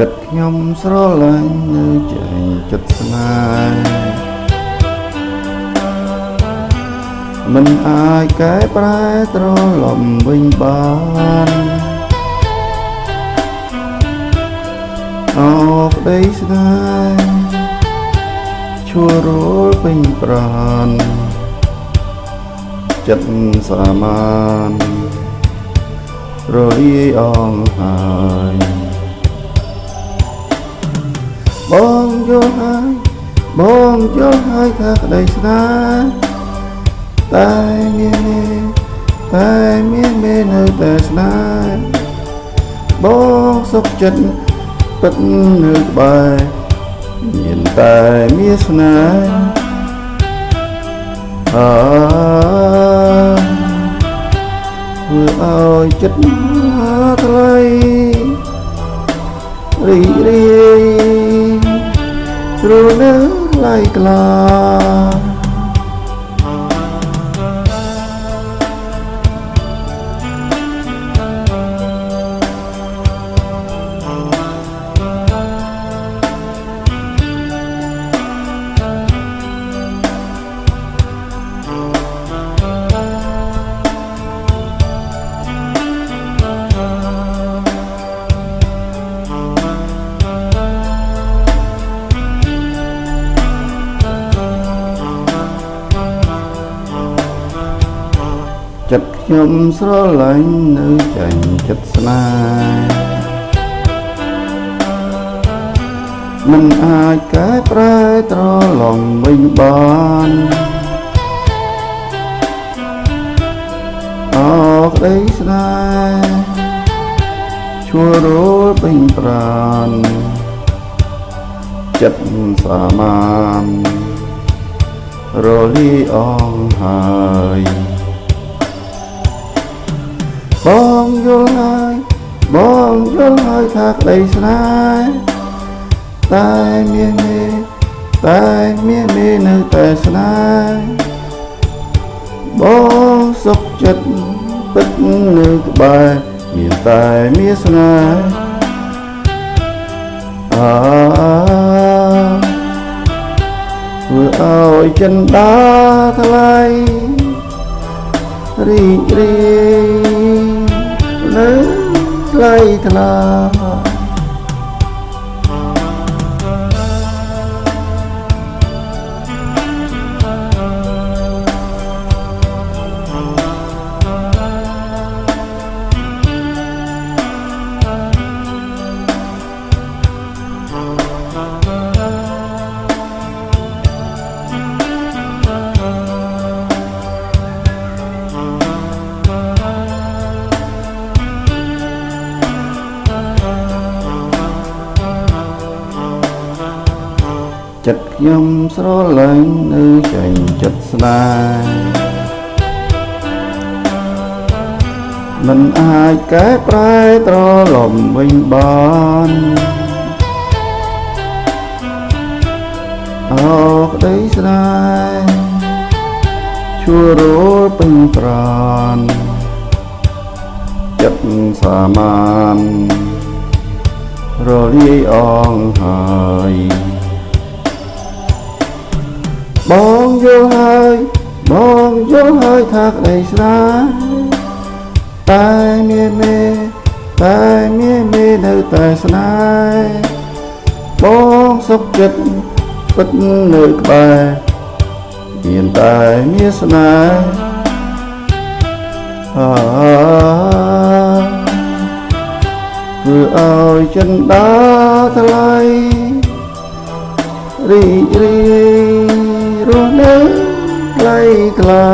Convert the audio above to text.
ចិត្តខ្ញុំស្រឡាញ់នៅใจចិត្តស្នេហ៍មិនអាចកែប្រែត្រឡប់វិញបានអោក្តីស្នេហ៍ឈួររលពេញប្រាណចិត្តសាមានរលាយអងហើយបងយល់ហើយថាក្តីស្នេហ៍តែមាននៅតែស្នេហ៍បងសុខចិត្តពិតនៅក្បែរមានតែមានស្នេហ៍ធ្វើឲ្យចិត្តថ្លៃរីករាយរស់នៅថ្លៃថ្លាចិត្តខ្ញុំស្រឡាញ់នៅចាញ់ចិត្តស្នេហ៍មិនអាចកែប្រែត្រឡប់វិញបានអោក្តីស្នេហ៍ឈួររលពេញប្រាណចិត្តសាមានរលាយអងហើយបងយល់ហើយថាក្តីស្នេហ៍តែមាននៅតែស្នេហ៍បងសុខចិត្តពិតនៅក្បែរមានតែមានស្នេហ៍ធ្វើឲ្យចិនដាថ្លៃរីករាយនៅថ្លៃថ្លាចិត្តខ្ញុំស្រឡាញ់នៅចាញ់ចិត្តស្នេហ៍មិនអាចកែប្រែត្រឡប់វិញបានអោក្តីស្នេហ៍ឈួររលពេញប្រាណចិត្តសាមានរលាយអងហើយបងយល់ហើយថាក្តីស្នេហ៍តែមាននៅតែស្នេហ៍បងសុខចិត្តពិតនៅក្បែរមានតែមានស្នេហ៍ធ្វើឲ្យចិនដាថ្លៃរីករាយរស់នៅថ្លៃថ្លា